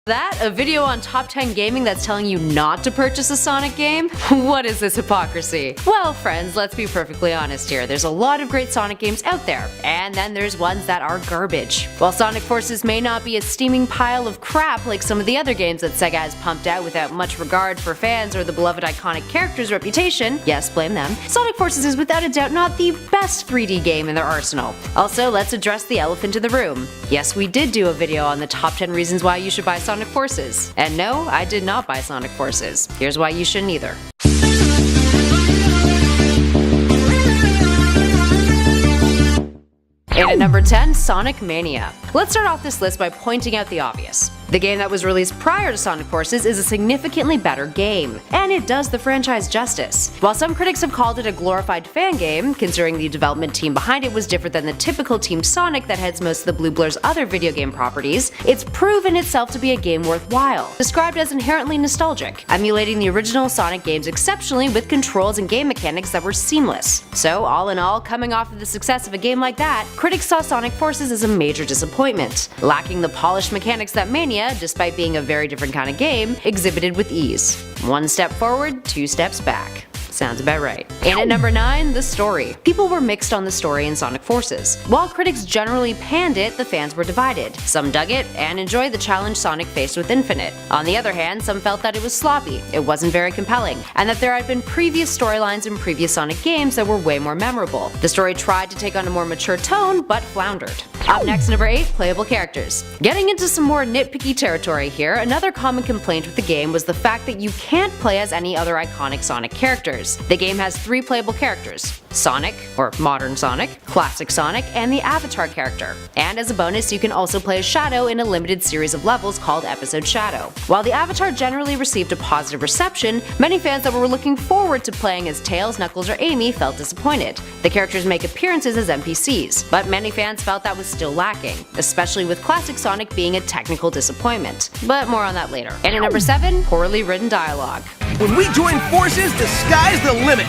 That? A video on top 10 gaming that's telling you not to purchase a Sonic game? What is this hypocrisy? Well, friends, let's be perfectly honest here. There's a lot of great Sonic games out there, and then there's ones that are garbage. While Sonic Forces may not be a steaming pile of crap like some of the other games that Sega has pumped out without much regard for fans or the beloved iconic character's reputation, yes, blame them, Sonic Forces is without a doubt not the best 3D game in their arsenal. Also, let's address the elephant in the room. Yes, we did do a video on the top 10 reasons why you should buy Sonic Forces. And no, I did not buy Sonic Forces. Here's why you shouldn't either. And at number 10, Sonic Mania. Let's start off this list by pointing out the obvious. The game that was released prior to Sonic Forces is a significantly better game, and it does the franchise justice. While some critics have called it a glorified fan game, considering the development team behind it was different than the typical Team Sonic that heads most of the Blue Blur's other video game properties, it's proven itself to be a game worthwhile, described as inherently nostalgic, emulating the original Sonic games exceptionally with controls and game mechanics that were seamless. So all in all, coming off of the success of a game like that, critics saw Sonic Forces as a major disappointment, lacking the polished mechanics that Mania, despite being a very different kind of game, exhibited with ease. One step forward, two steps back. Sounds about right. And at number 9, the story. People were mixed on the story in Sonic Forces. While critics generally panned it, the fans were divided. Some dug it and enjoyed the challenge Sonic faced with Infinite. On the other hand, some felt that it was sloppy, it wasn't very compelling, and that there had been previous storylines in previous Sonic games that were way more memorable. The story tried to take on a more mature tone, but floundered. Up next, number 8, playable characters. Getting into some more nitpicky territory here, another common complaint with the game was the fact that you can't play as any other iconic Sonic characters. The game has 3 playable characters: Sonic, or Modern Sonic, Classic Sonic, and the Avatar character. And as a bonus, you can also play as Shadow in a limited series of levels called Episode Shadow. While the Avatar generally received a positive reception, many fans that were looking forward to playing as Tails, Knuckles, or Amy felt disappointed. The characters make appearances as NPCs, but many fans felt that was still lacking, especially with Classic Sonic being a technical disappointment. But more on that later. And at number 7, poorly written dialogue. When we join forces, the sky's the limit.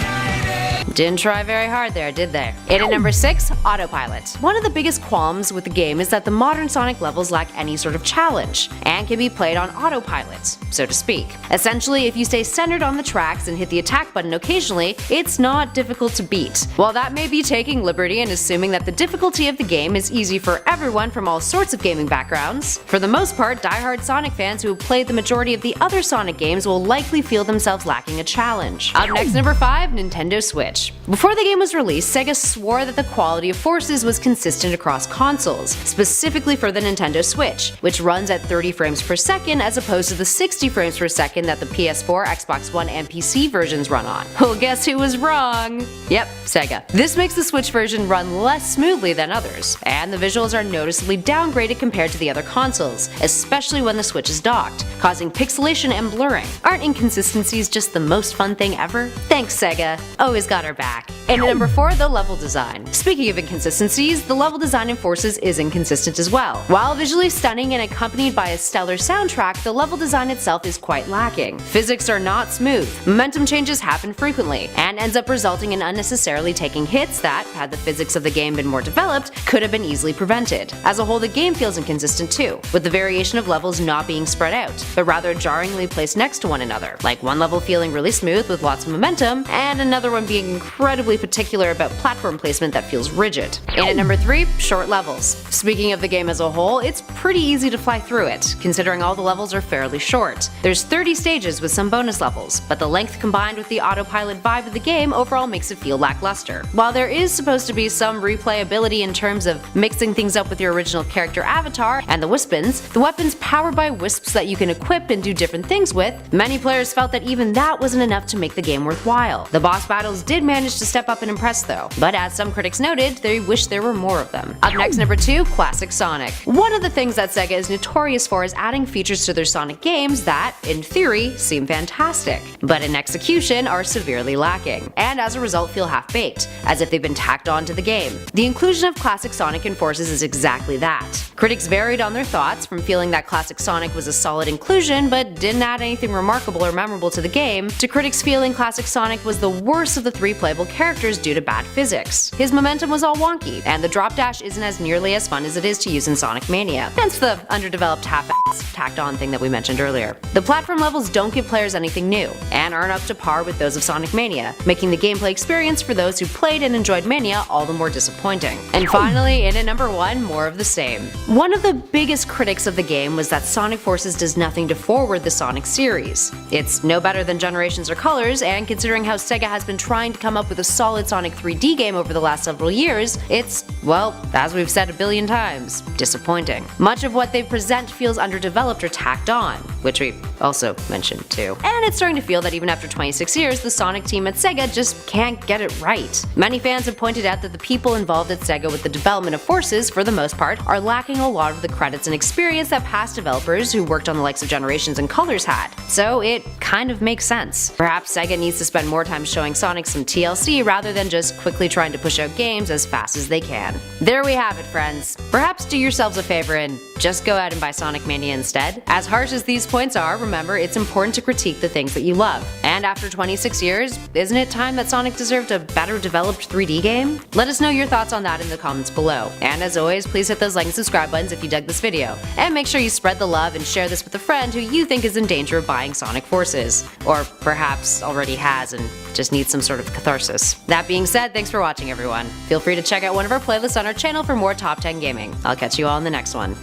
Didn't try very hard there, did they? And at number 6, autopilot. One of the biggest qualms with the game is that the modern Sonic levels lack any sort of challenge, and can be played on autopilot, so to speak. Essentially, if you stay centered on the tracks and hit the attack button occasionally, it's not difficult to beat. While that may be taking liberty and assuming that the difficulty of the game is easy for everyone from all sorts of gaming backgrounds, for the most part, die-hard Sonic fans who have played the majority of the other Sonic games will likely feel themselves lacking a challenge. Up next, number 5, Nintendo Switch. Before the game was released, Sega swore that the quality of Forces was consistent across consoles, specifically for the Nintendo Switch, which runs at 30 frames per second as opposed to the 60 frames per second that the PS4, Xbox One, and PC versions run on. Well, guess who was wrong? Yep, Sega. This makes the Switch version run less smoothly than others, and the visuals are noticeably downgraded compared to the other consoles, especially when the Switch is docked, causing pixelation and blurring. Aren't inconsistencies just the most fun thing ever? Thanks, Sega. Always got our back. And at number 4, the level design. Speaking of inconsistencies, the level design in Forces is inconsistent as well. While visually stunning and accompanied by a stellar soundtrack, the level design itself is quite lacking. Physics are not smooth, momentum changes happen frequently, and ends up resulting in unnecessarily taking hits that, had the physics of the game been more developed, could have been easily prevented. As a whole, the game feels inconsistent too, with the variation of levels not being spread out, but rather jarringly placed next to one another, like one level feeling really smooth with lots of momentum, and another one being incredibly particular about platform placement that feels rigid. And at number 3, short levels. Speaking of the game as a whole, it's pretty easy to fly through it, considering all the levels are fairly short. There's 30 stages with some bonus levels, but the length combined with the autopilot vibe of the game overall makes it feel lackluster. While there is supposed to be some replayability in terms of mixing things up with your original character Avatar and the Wispins, the weapons powered by wisps that you can equip and do different things with, many players felt that even that wasn't enough to make the game worthwhile. The boss battles did manage to step up and impress though, but as some critics noted, they wish there were more of them. Up next, number 2, Classic Sonic. One of the things that Sega is notorious for is adding features to their Sonic games that, in theory, seem fantastic, but in execution are severely lacking, and as a result feel half-baked, as if they've been tacked on to the game. The inclusion of Classic Sonic in Forces is exactly that. Critics varied on their thoughts, from feeling that Classic Sonic was a solid inclusion but didn't add anything remarkable or memorable to the game, to critics feeling Classic Sonic was the worst of the 3 playable characters due to bad physics. His momentum was all wonky, and the drop dash isn't as nearly as fun as it is to use in Sonic Mania, hence the underdeveloped half-ass tacked-on thing that we mentioned earlier. The platform levels don't give players anything new, and aren't up to par with those of Sonic Mania, making the gameplay experience for those who played and enjoyed Mania all the more disappointing. And finally, in at number 1, more of the same. One of the biggest critics of the game was that Sonic Forces does nothing to forward the Sonic series. It's no better than Generations or Colors, and considering how Sega has been trying to come up with a solid Sonic 3D game over the last several years, it's, well, as we've said a billion times, disappointing. Much of what they present feels underdeveloped or tacked on, which we also mentioned too. And it's starting to feel that even after 26 years, the Sonic team at Sega just can't get it right. Many fans have pointed out that the people involved at Sega with the development of Forces, for the most part, are lacking a lot of the credits and experience that past developers who worked on the likes of Generations and Colors had. So it kind of makes sense. Perhaps Sega needs to spend more time showing Sonic some TLC rather than just quickly trying to push out games as fast as they can. There we have it, friends. Perhaps do yourselves a favor and just go out and buy Sonic Mania instead. As harsh as these points are, remember, it's important to critique the things that you love. And after 26 years, isn't it time that Sonic deserved a better developed 3D game? Let us know your thoughts on that in the comments below. And as always, please hit those like and subscribe buttons if you dug this video. And make sure you spread the love and share this with a friend who you think is in danger of buying Sonic Forces. Or perhaps already has and just needs some sort of catharsis. That being said, thanks for watching everyone. Feel free to check out one of our playlists on our channel for more top 10 gaming. I'll catch you all in the next one.